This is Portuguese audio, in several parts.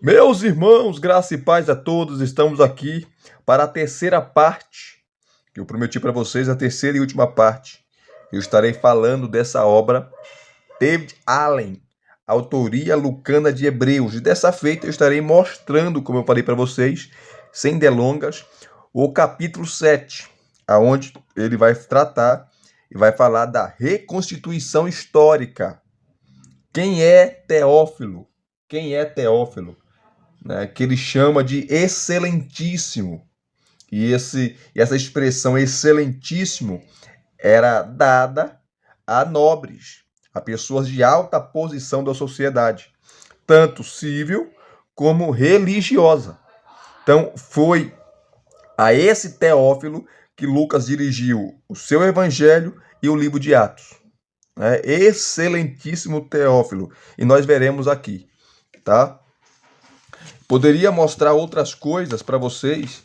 Meus irmãos, graça e paz a todos, estamos aqui para a terceira parte, que eu prometi para vocês, a terceira e última parte. Eu estarei falando dessa obra, David Allen, autoria lucana de Hebreus. E dessa feita eu estarei mostrando, como eu falei para vocês, sem delongas, o capítulo 7, aonde ele vai tratar e vai falar da reconstituição histórica. Quem é Teófilo? Quem é Teófilo? Né, que ele chama de excelentíssimo. E essa expressão excelentíssimo era dada a nobres, a pessoas de alta posição da sociedade, tanto civil como religiosa. Então, foi a esse Teófilo que Lucas dirigiu o seu evangelho e o livro de Atos. Né? Excelentíssimo Teófilo. E nós veremos aqui, tá? Poderia mostrar outras coisas para vocês,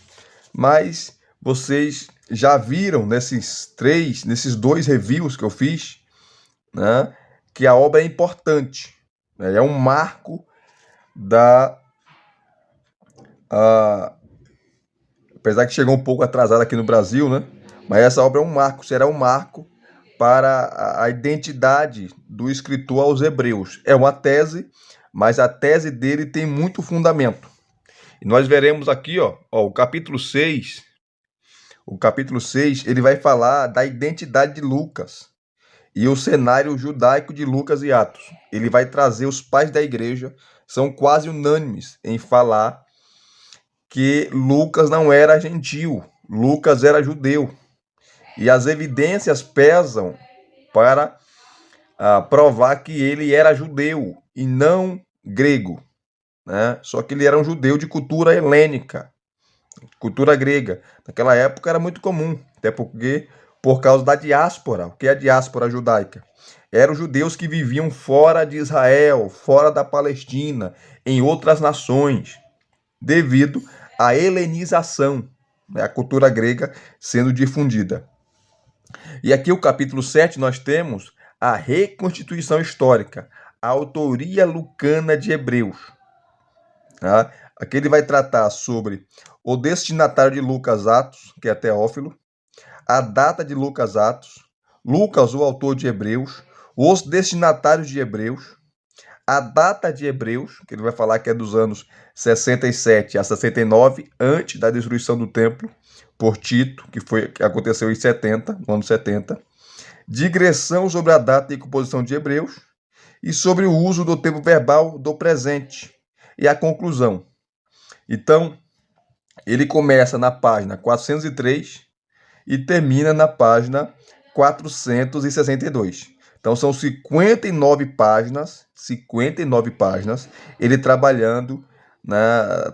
mas vocês já viram nesses dois reviews que eu fiz, né, que a obra é importante, né, é um marco da... apesar que chegou um pouco atrasado aqui no Brasil, né, mas essa obra é um marco, será um marco para a identidade do escritor aos Hebreus. É uma tese, mas a tese dele tem muito fundamento. E nós veremos aqui, o capítulo 6. O capítulo 6, ele vai falar da identidade de Lucas e o cenário judaico de Lucas e Atos. Ele vai trazer os pais da igreja, são quase unânimes em falar que Lucas não era gentil, Lucas era judeu. E as evidências pesam para provar que ele era judeu e não grego, né? Só que ele era um judeu de cultura helênica, cultura grega. Naquela época era muito comum, até porque por causa da diáspora. O que é a diáspora judaica? Eram os judeus que viviam fora de Israel, fora da Palestina, em outras nações, devido à helenização, né, a cultura grega sendo difundida. E aqui o capítulo 7 nós temos a reconstituição histórica, a autoria lucana de Hebreus. Tá? Aqui ele vai tratar sobre o destinatário de Lucas Atos, que é Teófilo, a data de Lucas Atos, Lucas, o autor de Hebreus, os destinatários de Hebreus, a data de Hebreus, que ele vai falar que é dos anos 67 a 69, antes da destruição do templo por Tito, que aconteceu em 70, no ano 70, digressão sobre a data e composição de Hebreus e sobre o uso do tempo verbal do presente e a conclusão. Então, ele começa na página 403 e termina na página 462. Então são 59 páginas, ele trabalhando, né,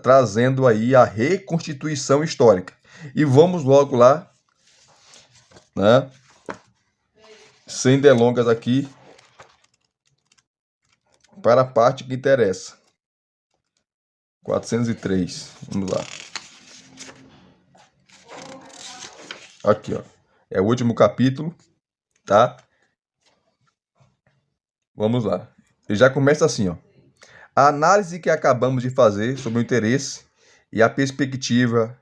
trazendo aí a reconstituição histórica. E vamos logo lá, né, sem delongas aqui, para a parte que interessa. 403, vamos lá. Aqui, ó. É o último capítulo, tá? Vamos lá. Ele já começa assim, ó. A análise que acabamos de fazer sobre o interesse e a perspectiva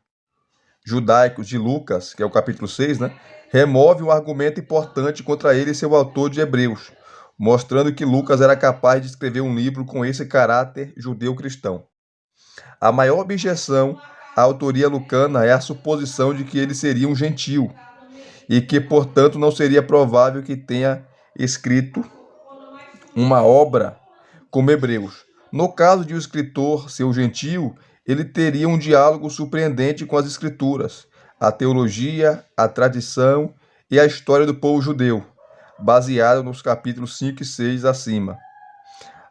judaicos de Lucas, que é o capítulo 6, né, remove um argumento importante contra ele e seu autor de Hebreus, mostrando que Lucas era capaz de escrever um livro com esse caráter judeu-cristão. A maior objeção à autoria lucana é a suposição de que ele seria um gentil e que, portanto, não seria provável que tenha escrito uma obra como Hebreus. No caso de o escritor ser um gentio, ele teria um diálogo surpreendente com as escrituras, a teologia, a tradição e a história do povo judeu, baseado nos capítulos 5 e 6 acima.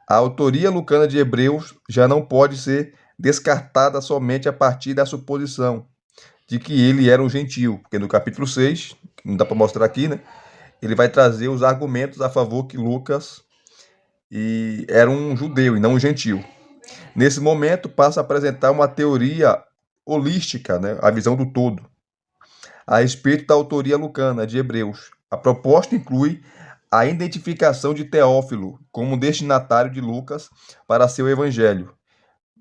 A autoria lucana de Hebreus já não pode ser descartada somente a partir da suposição de que ele era um gentio, porque no capítulo 6, que não dá para mostrar aqui, né, ele vai trazer os argumentos a favor que Lucas era um judeu e não um gentio. Nesse momento, passa a apresentar uma teoria holística, né, a visão do todo, a respeito da autoria lucana de Hebreus. A proposta inclui a identificação de Teófilo como destinatário de Lucas para seu evangelho,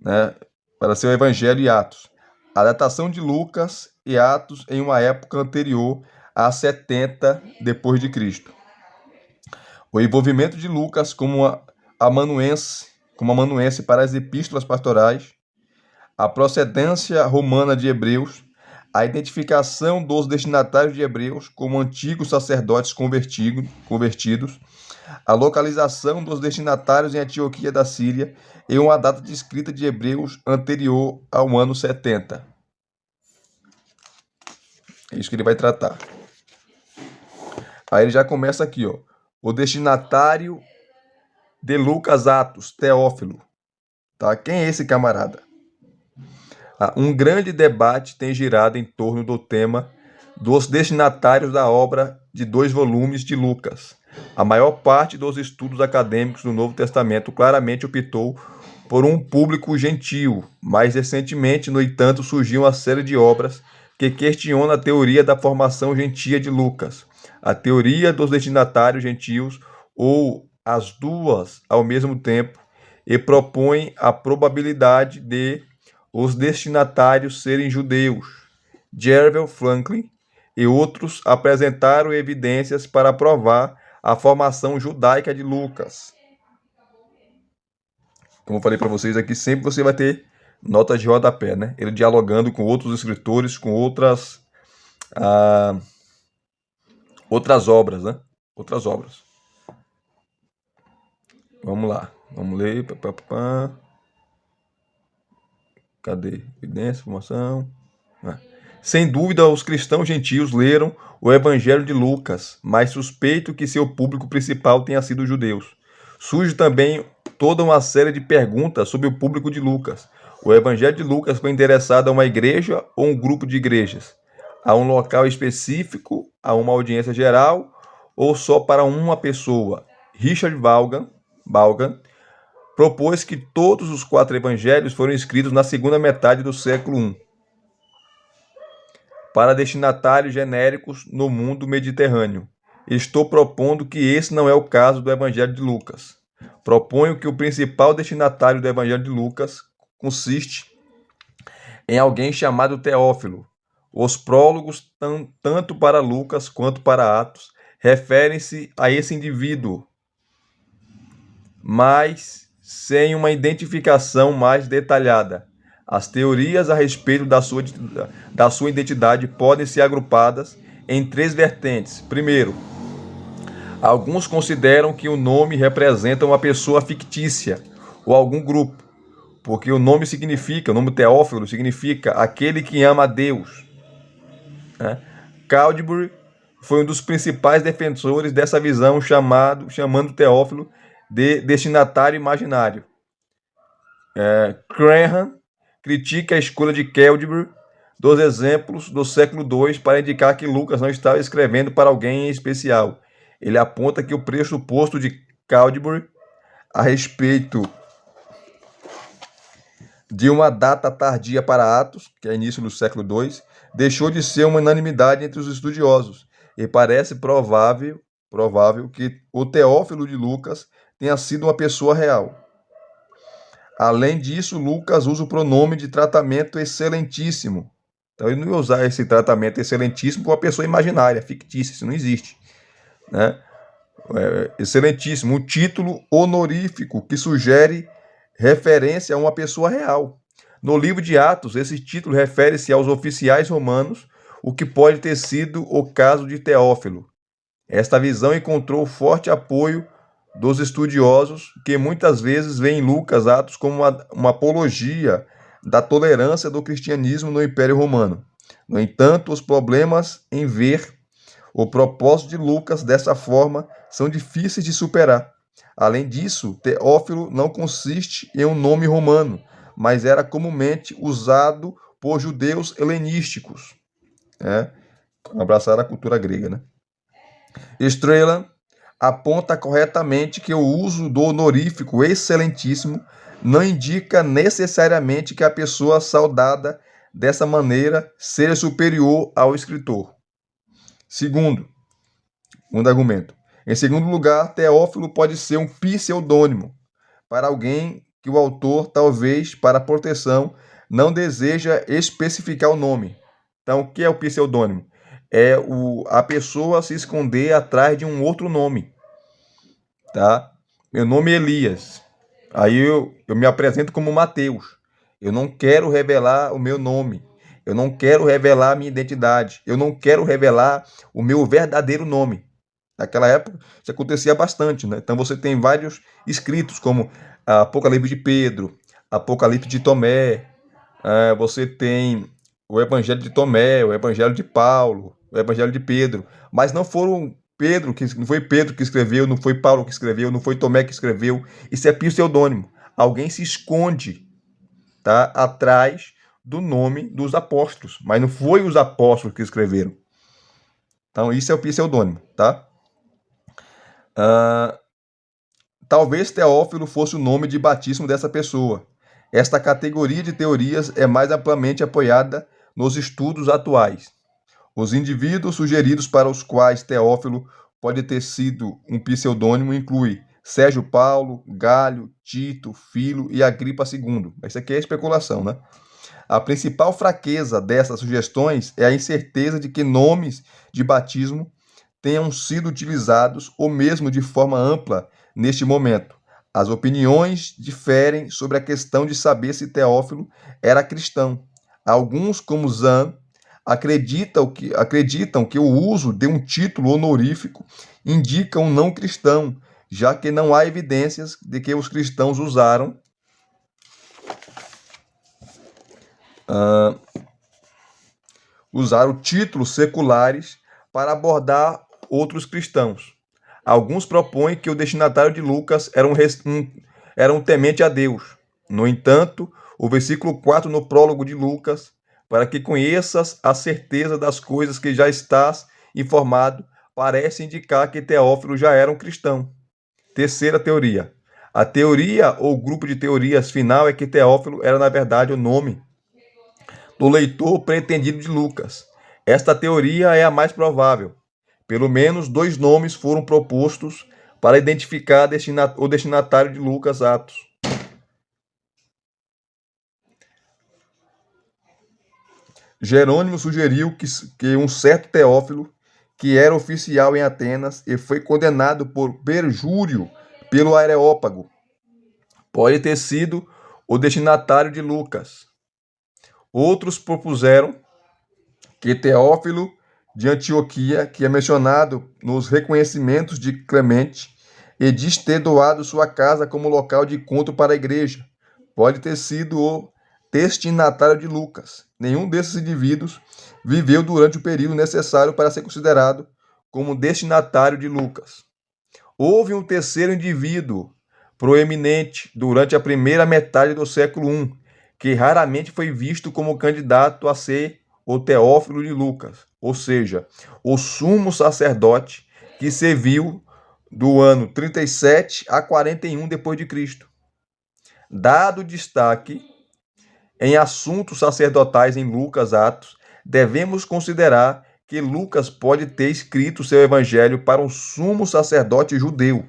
né, para ser o Evangelho e Atos. A datação de Lucas e Atos em uma época anterior a 70 depois de Cristo. O envolvimento de Lucas como amanuense para as epístolas pastorais, a procedência romana de Hebreus, a identificação dos destinatários de Hebreus como antigos sacerdotes convertidos, a localização dos destinatários em Antioquia da Síria e uma data de escrita de Hebreus anterior ao ano 70. É isso que ele vai tratar. Aí ele já começa aqui, ó. O destinatário de Lucas Atos, Teófilo. Tá? Quem é esse camarada? Um grande debate tem girado em torno do tema dos destinatários da obra de 2 volumes de Lucas. A maior parte dos estudos acadêmicos do Novo Testamento claramente optou por um público gentio. Mais recentemente, no entanto, surgiu uma série de obras que questiona a teoria da formação gentia de Lucas, a teoria dos destinatários gentios ou as duas ao mesmo tempo, e propõe a probabilidade de os destinatários serem judeus. Jervell Franklin e outros apresentaram evidências para provar a formação judaica de Lucas. Como eu falei para vocês aqui, sempre você vai ter notas de rodapé, né? Ele dialogando com outros escritores, com outras obras, né? Outras obras. Vamos lá. Vamos ler. Cadê? Evidência, informação. Sem dúvida, os cristãos gentios leram o Evangelho de Lucas, mas suspeito que seu público principal tenha sido os judeus. Surge também toda uma série de perguntas sobre o público de Lucas. O Evangelho de Lucas foi endereçado a uma igreja ou um grupo de igrejas? A um local específico? A uma audiência geral? Ou só para uma pessoa? Richard Vaughan propôs que todos os 4 evangelhos foram escritos na segunda metade do século I, para destinatários genéricos no mundo mediterrâneo. Estou propondo que esse não é o caso do Evangelho de Lucas. Proponho que o principal destinatário do Evangelho de Lucas consiste em alguém chamado Teófilo. Os prólogos, tanto para Lucas quanto para Atos, referem-se a esse indivíduo, mas sem uma identificação mais detalhada. As teorias a respeito da sua identidade podem ser agrupadas em 3 vertentes. Primeiro, alguns consideram que o nome representa uma pessoa fictícia ou algum grupo, porque o nome Teófilo significa aquele que ama a Deus. Caldbury foi um dos principais defensores dessa visão, chamando Teófilo de destinatário imaginário. Cranham critica a escolha de Caldbury dos exemplos do século II para indicar que Lucas não estava escrevendo para alguém em especial. Ele aponta que o pressuposto de Caldbury a respeito de uma data tardia para Atos, que é início do século II, deixou de ser uma unanimidade entre os estudiosos, e parece provável que o Teófilo de Lucas tenha sido uma pessoa real. Além disso, Lucas usa o pronome de tratamento excelentíssimo. Então, ele não ia usar esse tratamento excelentíssimo para uma pessoa imaginária, fictícia, isso não existe. Né? Excelentíssimo, um título honorífico que sugere referência a uma pessoa real. No livro de Atos, esse título refere-se aos oficiais romanos, o que pode ter sido o caso de Teófilo. Esta visão encontrou forte apoio dos estudiosos, que muitas vezes veem Lucas Atos como uma apologia da tolerância do cristianismo no Império Romano. No entanto, os problemas em ver o propósito de Lucas dessa forma são difíceis de superar. Além disso, Teófilo não consiste em um nome romano, mas era comumente usado por judeus helenísticos, abraçaram a cultura grega, né? Strehlen aponta corretamente que o uso do honorífico excelentíssimo não indica necessariamente que a pessoa saudada dessa maneira seja superior ao escritor. Segundo argumento. Em segundo lugar, Teófilo pode ser um pseudônimo para alguém que o autor, talvez para proteção, não deseja especificar o nome. Então, o que é o pseudônimo? É a pessoa se esconder atrás de um outro nome, tá? Meu nome é Elias. Aí eu me apresento como Mateus. Eu não quero revelar o meu nome. Eu não quero revelar a minha identidade. Eu não quero revelar o meu verdadeiro nome. Naquela época, isso acontecia bastante, né? Então você tem vários escritos, como Apocalipse de Pedro, Apocalipse de Tomé, você tem o Evangelho de Tomé, o Evangelho de Paulo, o Evangelho de Pedro, mas não foi Pedro que escreveu, não foi Paulo que escreveu, não foi Tomé que escreveu. Isso é pseudônimo. Alguém se esconde, tá, atrás do nome dos apóstolos, mas não foi os apóstolos que escreveram. Então isso é o pseudônimo, tá? Ah, Talvez Teófilo fosse o nome de batismo dessa pessoa. Esta categoria de teorias é mais amplamente apoiada nos estudos atuais. Os indivíduos sugeridos para os quais Teófilo pode ter sido um pseudônimo incluem Sérgio Paulo, Galho, Tito, Filo e Agripa II. Isso aqui é especulação, né? A principal fraqueza dessas sugestões é a incerteza de que nomes de batismo tenham sido utilizados ou mesmo de forma ampla neste momento. As opiniões diferem sobre a questão de saber se Teófilo era cristão. Alguns, como Zan, acreditam que o uso de um título honorífico indica um não cristão, já que não há evidências de que os cristãos usaram títulos seculares para abordar outros cristãos. Alguns propõem que o destinatário de Lucas era um temente a Deus. No entanto, o versículo 4 no prólogo de Lucas, para que conheças a certeza das coisas que já estás informado, parece indicar que Teófilo já era um cristão. Terceira teoria. A teoria ou grupo de teorias final é que Teófilo era, na verdade, o nome do leitor pretendido de Lucas. Esta teoria é a mais provável. Pelo menos dois nomes foram propostos para identificar o destinatário de Lucas Atos. Jerônimo sugeriu que um certo Teófilo, que era oficial em Atenas e foi condenado por perjúrio pelo Areópago, pode ter sido o destinatário de Lucas. Outros propuseram que Teófilo de Antioquia, que é mencionado nos reconhecimentos de Clemente, e diz ter doado sua casa como local de encontro para a igreja, pode ter sido o destinatário de Lucas. Nenhum desses indivíduos viveu durante o período necessário para ser considerado como destinatário de Lucas. Houve um terceiro indivíduo proeminente durante a primeira metade do século I, que raramente foi visto como candidato a ser o Teófilo de Lucas, ou seja, o sumo sacerdote que serviu do ano 37 a 41 depois de Cristo. Dado destaque em assuntos sacerdotais em Lucas Atos, devemos considerar que Lucas pode ter escrito seu evangelho para um sumo sacerdote judeu.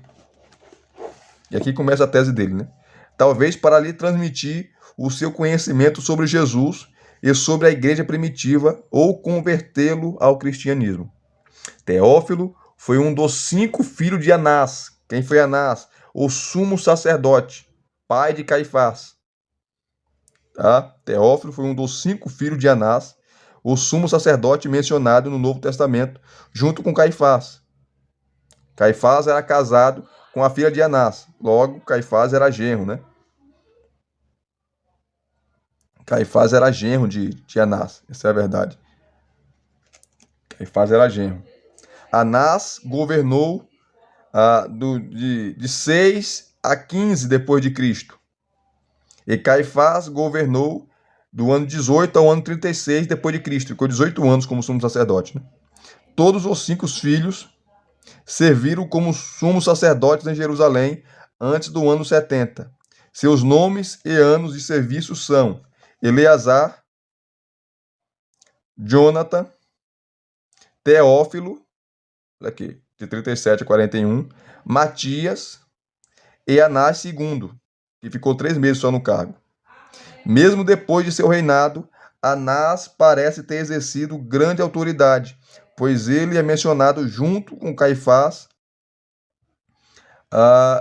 E aqui começa a tese dele, né? Talvez para lhe transmitir o seu conhecimento sobre Jesus e sobre a igreja primitiva ou convertê-lo ao cristianismo. Teófilo foi um dos 5 filhos de Anás. Quem foi Anás? O sumo sacerdote, pai de Caifás. Tá? Teófilo foi um dos 5 filhos de Anás, o sumo sacerdote mencionado no Novo Testamento, junto com Caifás. Caifás era casado com a filha de Anás. Logo, Caifás era genro, né? Caifás era genro de Anás. Essa é a verdade. Caifás era genro. Anás governou de 6 a 15 depois de Cristo. E Caifás governou do ano 18 ao ano 36 depois de Cristo. Ficou 18 anos como sumo sacerdote. Né? Todos os 5 filhos serviram como sumos sacerdotes em Jerusalém antes do ano 70. Seus nomes e anos de serviço são Eleazar, Jonathan, Teófilo, aqui, de 37 a 41, Matias e Anás II. que ficou 3 meses só no cargo. Mesmo depois de seu reinado, Anás parece ter exercido grande autoridade, pois ele é mencionado junto com Caifás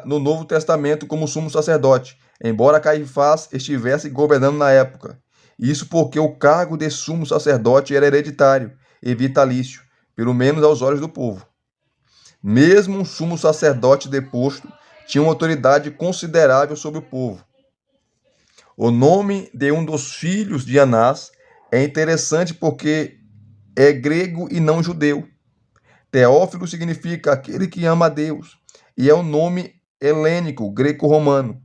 no Novo Testamento como sumo sacerdote, embora Caifás estivesse governando na época. Isso porque o cargo de sumo sacerdote era hereditário e vitalício, pelo menos aos olhos do povo. Mesmo um sumo sacerdote deposto tinha uma autoridade considerável sobre o povo. O nome de um dos filhos de Anás é interessante porque é grego e não judeu. Teófilo significa aquele que ama a Deus, e é um nome helênico, greco-romano.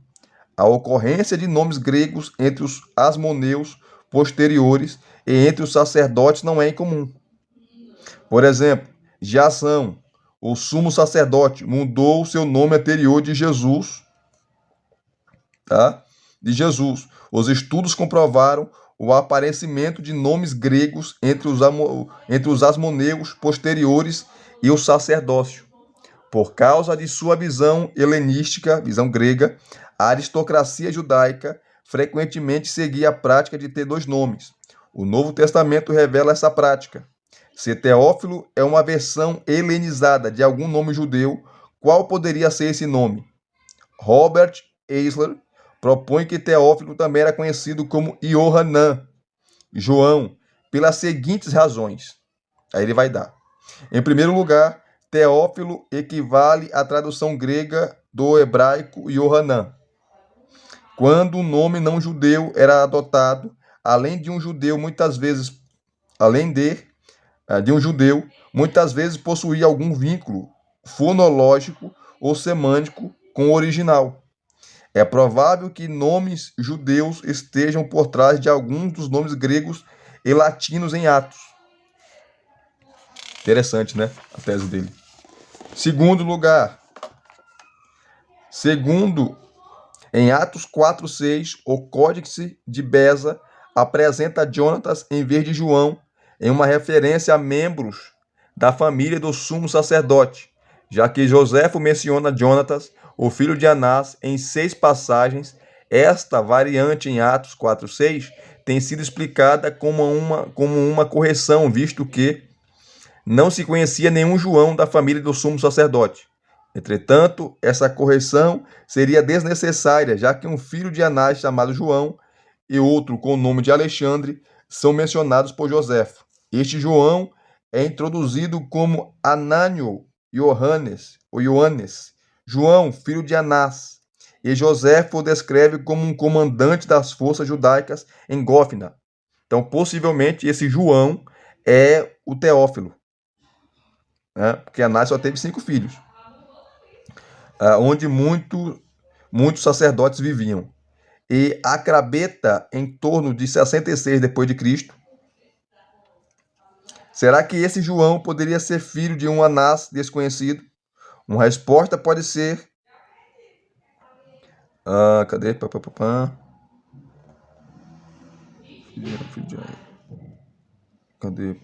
A ocorrência de nomes gregos entre os asmoneus posteriores e entre os sacerdotes não é incomum. Por exemplo, Jação, o sumo sacerdote, mudou seu nome anterior de Jesus, tá? De Jesus. Os estudos comprovaram o aparecimento de nomes gregos entre os asmoneus posteriores e o sacerdócio. Por causa de sua visão helenística, visão grega, a aristocracia judaica frequentemente seguia a prática de ter 2 nomes. O Novo Testamento revela essa prática. Se Teófilo é uma versão helenizada de algum nome judeu, qual poderia ser esse nome? Robert Eisler propõe que Teófilo também era conhecido como Iohanan, João, pelas seguintes razões. Aí ele vai dar. Em primeiro lugar, Teófilo equivale à tradução grega do hebraico Iohanan. Quando um nome não judeu era adotado, além de um judeu muitas vezes possuía algum vínculo fonológico ou semântico com o original. É provável que nomes judeus estejam por trás de alguns dos nomes gregos e latinos em Atos. Interessante, né? A tese dele. Segundo lugar, em Atos 4:6, o Códice de Beza apresenta Jonatas em vez de João, em uma referência a membros da família do sumo sacerdote, já que Joséfo menciona Jonatas, o filho de Anás, em 6 passagens. Esta variante em Atos 4:6 tem sido explicada como uma correção, visto que não se conhecia nenhum João da família do sumo sacerdote. Entretanto, essa correção seria desnecessária, já que um filho de Anás chamado João e outro com o nome de Alexandre são mencionados por Joséfo. Este João é introduzido como Anânio Ioannes, João, filho de Anás, e Joséfo o descreve como um comandante das forças judaicas em Gófina. Então, possivelmente, esse João é o Teófilo, né? Porque Anás só teve 5 filhos, onde muitos sacerdotes viviam. E Acrabeta, em torno de 66 depois de Cristo. Será que esse João poderia ser filho de um Anás desconhecido? Uma resposta pode ser... cadê? Cadê?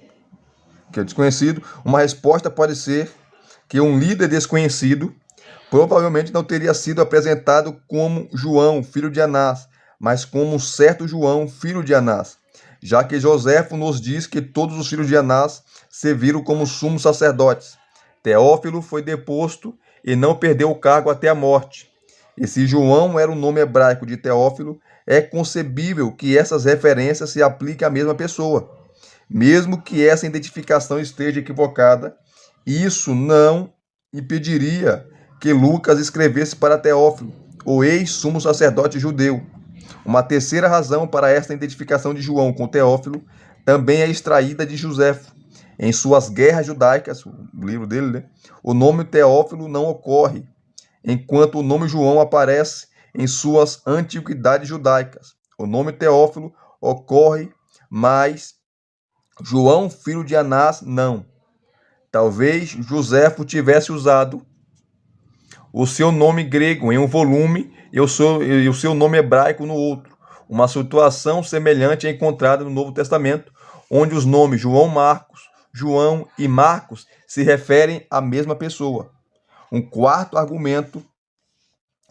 Que é desconhecido. Uma resposta pode ser que um líder desconhecido provavelmente não teria sido apresentado como João, filho de Anás, mas como um certo João, filho de Anás, já que Joséfo nos diz que todos os filhos de Anás serviram como sumos sacerdotes. Teófilo foi deposto e não perdeu o cargo até a morte. E se João era o nome hebraico de Teófilo, é concebível que essas referências se apliquem à mesma pessoa. Mesmo que essa identificação esteja equivocada, isso não impediria que Lucas escrevesse para Teófilo, o ex-sumo sacerdote judeu. Uma terceira razão para esta identificação de João com Teófilo também é extraída de Joséfo. Em suas Guerras Judaicas, o livro dele, né, o nome Teófilo não ocorre, enquanto o nome João aparece em suas Antiguidades Judaicas. O nome Teófilo ocorre, mas João, filho de Anás, não. Talvez Joséfo tivesse usado o seu nome grego em um volume e o seu nome hebraico no outro. Uma situação semelhante é encontrada no Novo Testamento, onde os nomes João e Marcos se referem à mesma pessoa. Um quarto argumento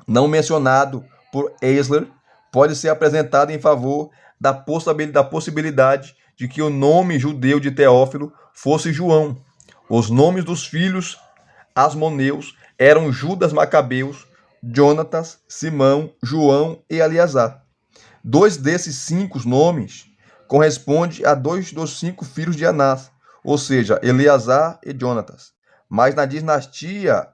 não mencionado por Eisler, pode ser apresentada em favor da possibilidade de que o nome judeu de Teófilo fosse João. Os nomes dos filhos asmoneus eram Judas Macabeus, Jonatas, Simão, João e Eleazar. 2 desses 5 nomes correspondem a 2 dos 5 filhos de Anás, ou seja, Eleazar e Jonatas. Mas na dinastia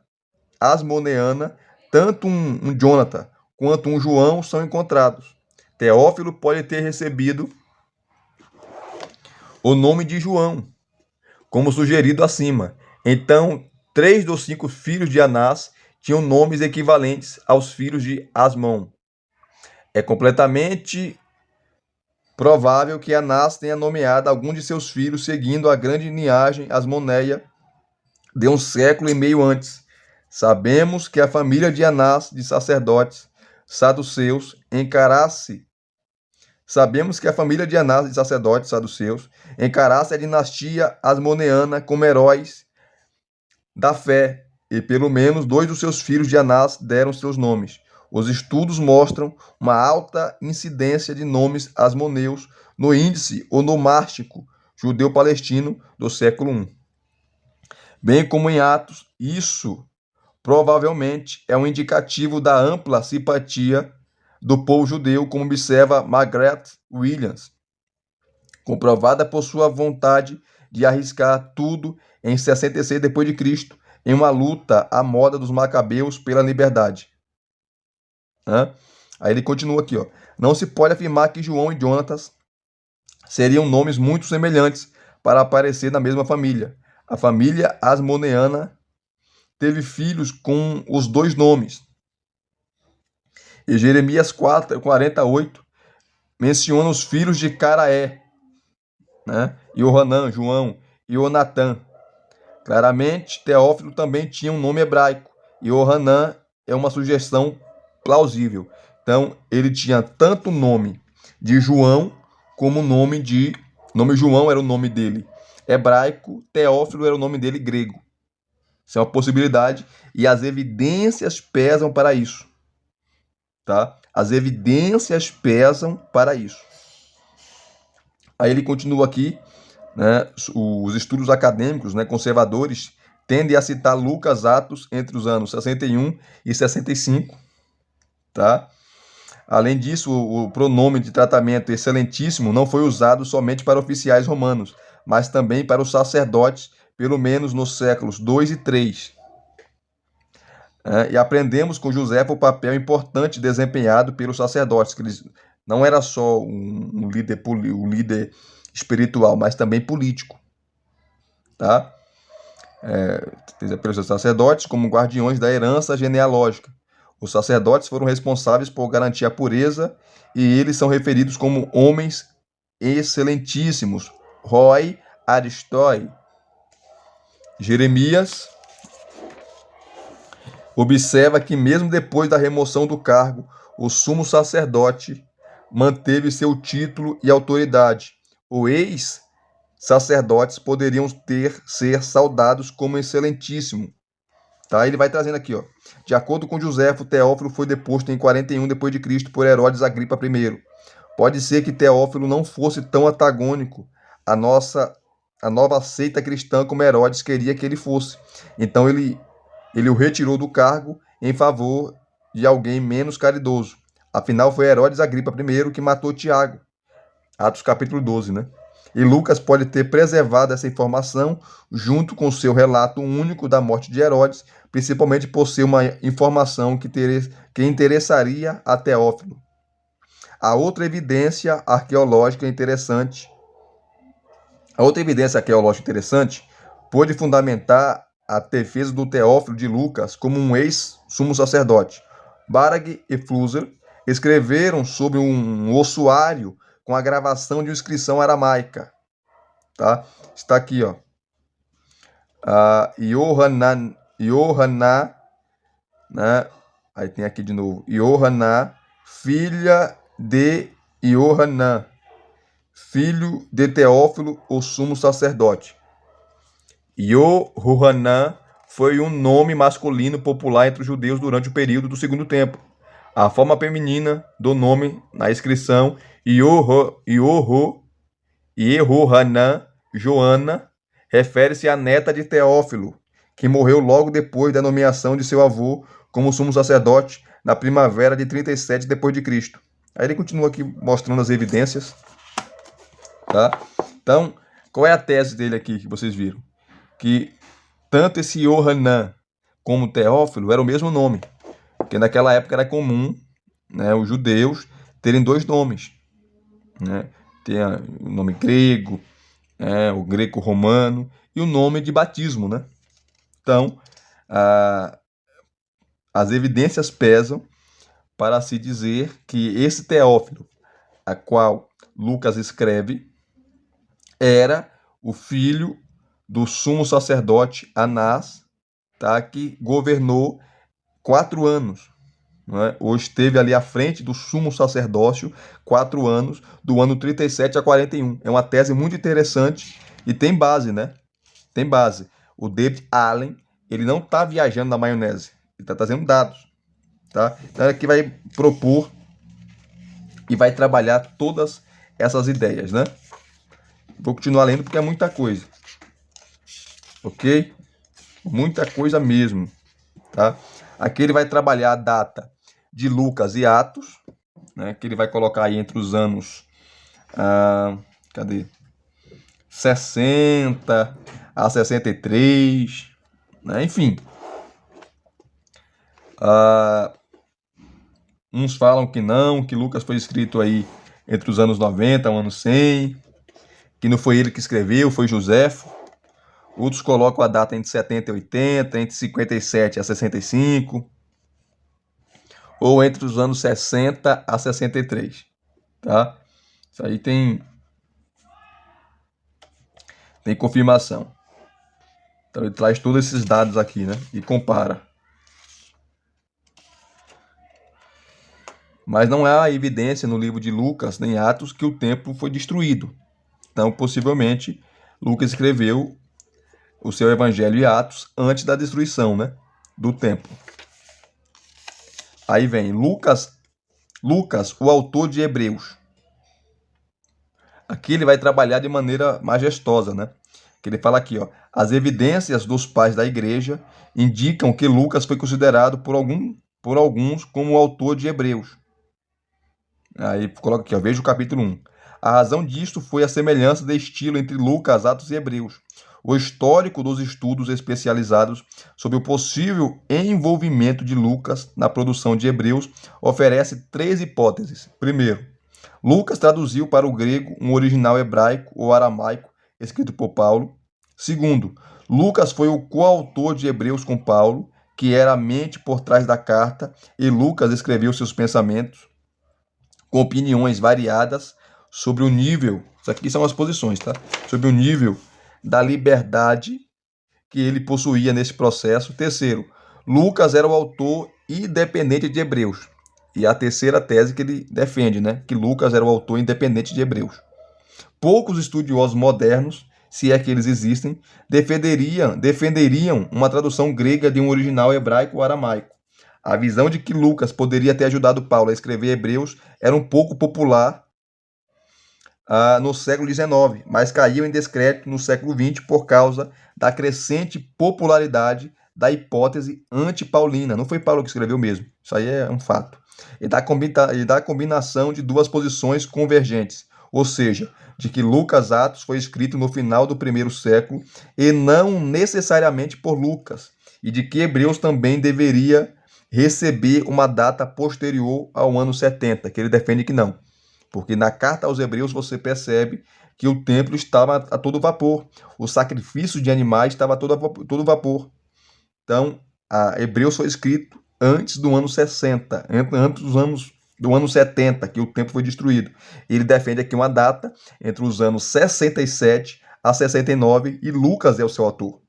asmoneana, tanto um Jonathan quanto um João são encontrados. Teófilo pode ter recebido o nome de João, como sugerido acima. Então, 3 dos 5 filhos de Anás tinham nomes equivalentes aos filhos de Asmon. É completamente provável que Anás tenha nomeado algum de seus filhos seguindo a grande linhagem asmoneia de 1,5 século antes. Sabemos que a família de Anás, de sacerdotes saduceus, encarasse a dinastia asmoneana como heróis da fé, e pelo menos 2 dos seus filhos de Anás deram seus nomes. Os estudos mostram uma alta incidência de nomes asmoneus no índice onomástica judeu-palestino do século I. Bem como em Atos, isso provavelmente é um indicativo da ampla simpatia do povo judeu, como observa Margaret Williams, comprovada por sua vontade de arriscar tudo em 66 d.C., em uma luta à moda dos macabeus pela liberdade. Aí ele continua aqui, ó. Não se pode afirmar que João e Jonatas seriam nomes muito semelhantes para aparecer na mesma família. A família asmoneana teve filhos com os 2 nomes. E Jeremias 48 menciona os filhos de Caraé, Yohanan, João e Onatan. Claramente, Teófilo também tinha um nome hebraico. Yohanan é uma sugestão plausível. Então, ele tinha tanto o nome de João como o nome de... nome João era o nome dele hebraico, Teófilo era o nome dele grego. Isso é uma possibilidade e as evidências pesam para isso. Tá? As evidências pesam para isso. Aí ele continua aqui, os estudos acadêmicos, conservadores tendem a citar Lucas Atos entre os anos 61 e 65. Tá? Além disso, o pronome de tratamento excelentíssimo não foi usado somente para oficiais romanos, mas também para os sacerdotes, pelo menos nos séculos 2 e 3. E aprendemos com José o papel importante desempenhado pelos sacerdotes, que eles não era só um líder espiritual, mas também político. Tá? Pelos sacerdotes como guardiões da herança genealógica. Os sacerdotes foram responsáveis por garantir a pureza e eles são referidos como homens excelentíssimos. Roi Aristoi. Jeremias observa que mesmo depois da remoção do cargo, o sumo sacerdote manteve seu título e autoridade. Os ex-sacerdotes poderiam ser saudados como excelentíssimo. Tá? Ele vai trazendo aqui, ó. De acordo com Joséfo, Teófilo foi deposto em 41 d.C. por Herodes Agripa I. Pode ser que Teófilo não fosse tão antagônico à nova seita cristã como Herodes queria que ele fosse. Então ele o retirou do cargo em favor de alguém menos caridoso. Afinal, foi Herodes Agripa I que matou Tiago. Atos capítulo 12, E Lucas pode ter preservado essa informação junto com seu relato único da morte de Herodes, principalmente por ser uma informação que interessaria a Teófilo. A outra evidência arqueológica interessante pôde fundamentar a defesa do Teófilo de Lucas como um ex-sumo sacerdote. Barag e Flusser escreveram sobre um ossuário com a gravação de uma inscrição aramaica. Tá? Está aqui, ó. Yohaná, Aí tem aqui de novo. Yohaná, filha de Yohanan, filho de Teófilo, o sumo sacerdote. Yohanan foi um nome masculino popular entre os judeus durante o período do Segundo Templo. A forma feminina do nome na inscrição Yehohanan, Joana, refere-se à neta de Teófilo, que morreu logo depois da nomeação de seu avô como sumo sacerdote na primavera de 37 d.C. Aí ele continua aqui mostrando as evidências, tá? Então, qual é a tese dele aqui que vocês viram? Que tanto esse Yohanan como Teófilo era o mesmo nome, porque naquela época era comum, né, os judeus terem dois nomes, né? Tem o nome grego, o greco-romano e o nome de batismo, né? Então, as evidências pesam para se dizer que esse Teófilo, a qual Lucas escreve, era o filho do sumo sacerdote Anás, tá? Que governou 4 anos, né? Ou esteve ali à frente do sumo sacerdócio 4 anos, do ano 37 a 41. É uma tese muito interessante e tem base, né? Tem base. O David Allen, ele não está viajando na maionese, ele está trazendo dados, tá? Então aqui vai propor e vai trabalhar todas essas ideias, né? Vou continuar lendo porque é muita coisa, ok? Muita coisa mesmo, tá? Aqui ele vai trabalhar a data de Lucas e Atos, né? Que ele vai colocar aí entre os anos, cadê? 60 a 63, né? Enfim. Uns falam que não, que Lucas foi escrito aí entre os anos 90 e o ano 100, que não foi ele que escreveu, foi Joséfo. Outros colocam a data entre 70 e 80, entre 57 a 65, ou entre os anos 60 a 63, tá? Isso aí tem confirmação. Então ele traz todos esses dados aqui, né? E compara. Mas não há evidência no livro de Lucas nem Atos que o templo foi destruído. Então, possivelmente, Lucas escreveu o seu Evangelho e Atos antes da destruição, né, do templo. Aí vem Lucas, o autor de Hebreus. Aqui ele vai trabalhar de maneira majestosa, né? Que ele fala aqui, ó, as evidências dos pais da igreja indicam que Lucas foi considerado por alguns como o autor de Hebreus. Aí coloca aqui, ó, veja o capítulo 1. A razão disto foi a semelhança de estilo entre Lucas, Atos e Hebreus. O histórico dos estudos especializados sobre o possível envolvimento de Lucas na produção de Hebreus oferece 3 hipóteses. Primeiro, Lucas traduziu para o grego um original hebraico ou aramaico escrito por Paulo. Segundo, Lucas foi o coautor de Hebreus com Paulo, que era a mente por trás da carta, e Lucas escreveu seus pensamentos com opiniões variadas sobre o nível, isso aqui são as posições, tá? Sobre o nível da liberdade que ele possuía nesse processo. Terceiro, Lucas era o autor independente de Hebreus. E a terceira tese que ele defende, né? Que Lucas era o autor independente de Hebreus. Poucos estudiosos modernos, se é que eles existem, defenderiam uma tradução grega de um original hebraico ou aramaico. A visão de que Lucas poderia ter ajudado Paulo a escrever Hebreus era um pouco popular no século XIX, mas caiu em descrédito no século XX por causa da crescente popularidade da hipótese antipaulina. Não foi Paulo que escreveu mesmo, isso aí é um fato. E da combinação de duas posições convergentes, ou seja, de que Lucas Atos foi escrito no final do primeiro século e não necessariamente por Lucas, e de que Hebreus também deveria receber uma data posterior ao ano 70, que ele defende que não. Porque na carta aos Hebreus você percebe que o templo estava a todo vapor, o sacrifício de animais estava a todo vapor. Então, Hebreus foi escrito antes do ano 60, antes do ano 70, que o templo foi destruído. Ele defende aqui uma data entre os anos 67 a 69 e Lucas é o seu autor.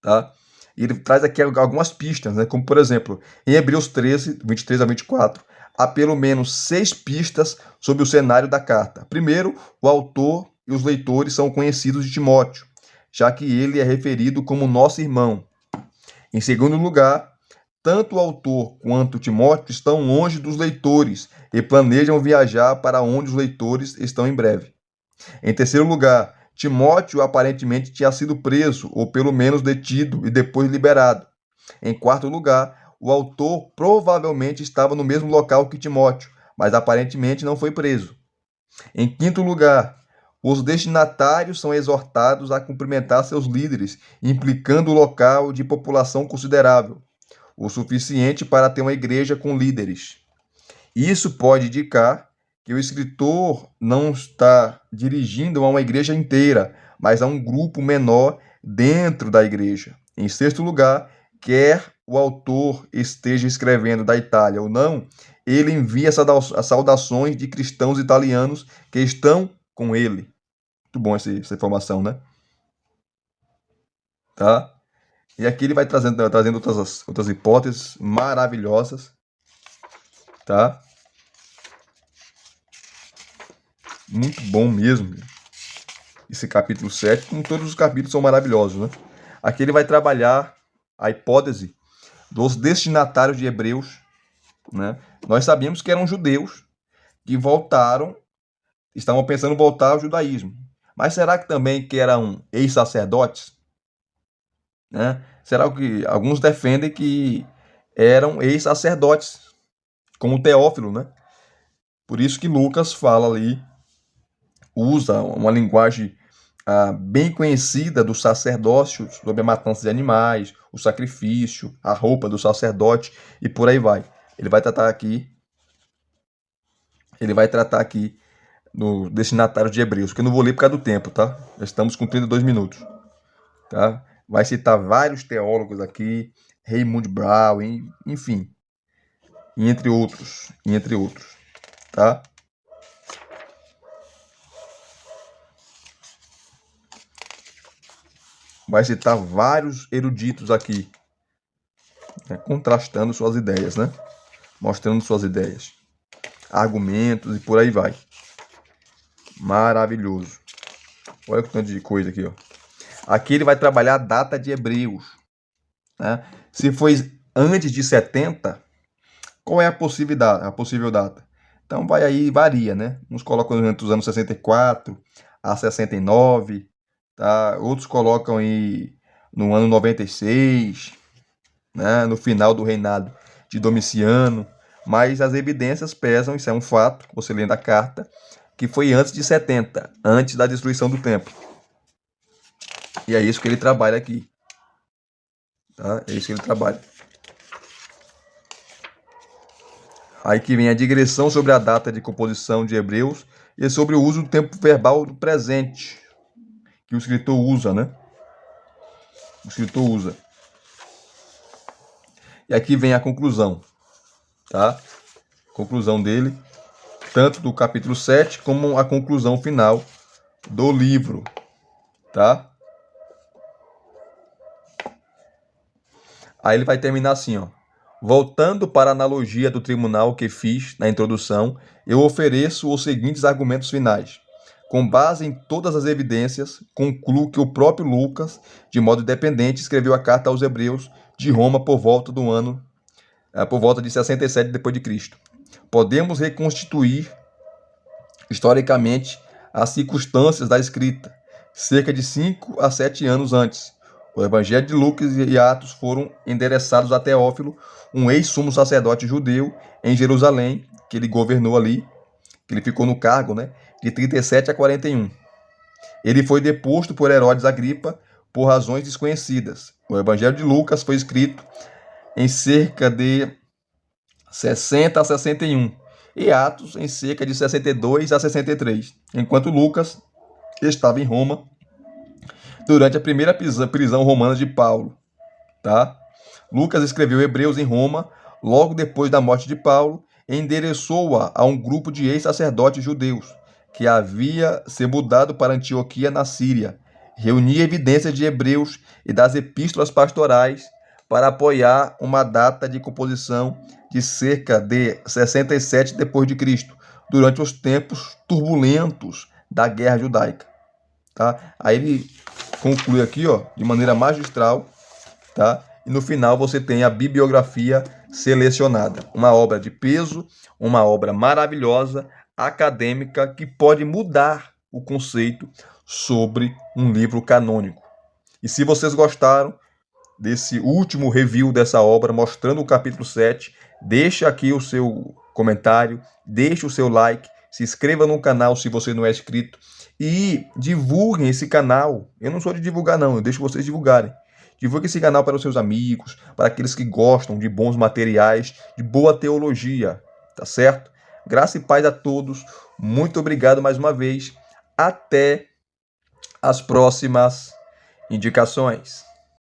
Tá? E ele traz aqui algumas pistas, né? Como por exemplo, em Hebreus 13, 23 a 24, há pelo menos 6 pistas sobre o cenário da carta. Primeiro, o autor e os leitores são conhecidos de Timóteo, já que ele é referido como nosso irmão. Em segundo lugar, tanto o autor quanto Timóteo estão longe dos leitores e planejam viajar para onde os leitores estão em breve. Em terceiro lugar, Timóteo aparentemente tinha sido preso, ou pelo menos detido e depois liberado. Em quarto lugar, o autor provavelmente estava no mesmo local que Timóteo, mas aparentemente não foi preso. Em quinto lugar, os destinatários são exortados a cumprimentar seus líderes, implicando o local de população considerável, o suficiente para ter uma igreja com líderes. Isso pode indicar que o escritor não está dirigindo a uma igreja inteira, mas a um grupo menor dentro da igreja. Em sexto lugar, quer o autor esteja escrevendo da Itália ou não, ele envia as saudações de cristãos italianos que estão com ele. Muito bom essa informação, né? Tá? E aqui ele vai trazendo outras hipóteses maravilhosas, tá? Muito bom mesmo. Esse capítulo 7, como todos os capítulos são maravilhosos, né? Aqui ele vai trabalhar a hipótese dos destinatários de Hebreus, né? Nós sabíamos que eram judeus que voltaram, estavam pensando em voltar ao judaísmo. Mas será que também que eram ex-sacerdotes? Né? Será que alguns defendem que eram ex-sacerdotes, como Teófilo, né? Por isso que Lucas fala ali, usa uma linguagem bem conhecida do sacerdócio sobre a matança de animais, o sacrifício, a roupa do sacerdote e por aí vai. Ele vai tratar aqui no destinatário de Hebreus, que eu não vou ler por causa do tempo, tá? Já estamos com 32 minutos, tá? Vai citar vários teólogos aqui, Raymond Brown, enfim, e entre outros, tá? Vai citar vários eruditos aqui, né, contrastando suas ideias, né? Mostrando suas ideias, argumentos e por aí vai. Maravilhoso. Olha o tanto de coisa aqui, ó. Aqui ele vai trabalhar a data de Hebreus, né? Se foi antes de 70, qual é a possível data? Então vai aí, varia, né? Uns colocam entre os anos 64 a 69, tá? Outros colocam aí no ano 96, né? No final do reinado de Domiciano. Mas as evidências pesam, isso é um fato, você lendo a carta, que foi antes de 70, antes da destruição do templo. E é isso que ele trabalha aqui. Tá? É isso que ele trabalha. Aí que vem a digressão sobre a data de composição de Hebreus e sobre o uso do tempo verbal do presente, que o escritor usa, né? O escritor usa. E aqui vem a conclusão, tá? Conclusão dele, tanto do capítulo 7 como a conclusão final do livro, tá? Aí ele vai terminar assim, ó. Voltando para a analogia do tribunal que fiz na introdução, eu ofereço os seguintes argumentos finais. Com base em todas as evidências, concluo que o próprio Lucas, de modo independente, escreveu a carta aos Hebreus de Roma por volta de 67 d.C. Podemos reconstituir historicamente as circunstâncias da escrita, cerca de 5 a 7 anos antes. O Evangelho de Lucas e Atos foram endereçados a Teófilo, um ex-sumo sacerdote judeu em Jerusalém, que ele governou ali, que ele ficou no cargo, né, de 37 a 41. Ele foi deposto por Herodes Agripa por razões desconhecidas. O Evangelho de Lucas foi escrito em cerca de 60 a 61 e Atos em cerca de 62 a 63, enquanto Lucas estava em Roma durante a primeira prisão romana de Paulo, tá? Lucas escreveu Hebreus em Roma logo depois da morte de Paulo e endereçou-a a um grupo de ex-sacerdotes judeus que havia se mudado para Antioquia, na Síria. Reunia evidências de Hebreus e das epístolas pastorais para apoiar uma data de composição de cerca de 67 d.C., durante os tempos turbulentos da Guerra Judaica. Tá? Aí ele conclui aqui, ó, de maneira magistral, tá? e no final você tem a bibliografia selecionada. Uma obra de peso, uma obra maravilhosa, acadêmica, que pode mudar o conceito sobre um livro canônico. E se vocês gostaram desse último review dessa obra, mostrando o capítulo 7, deixa aqui o seu comentário, deixe o seu like, se inscreva no canal se você não é inscrito e divulguem esse canal. Eu não sou de divulgar não, eu deixo vocês divulgarem. Divulgue esse canal para os seus amigos, para aqueles que gostam de bons materiais, de boa teologia, tá certo? Graça e paz a todos. Muito obrigado mais uma vez. Até as próximas indicações.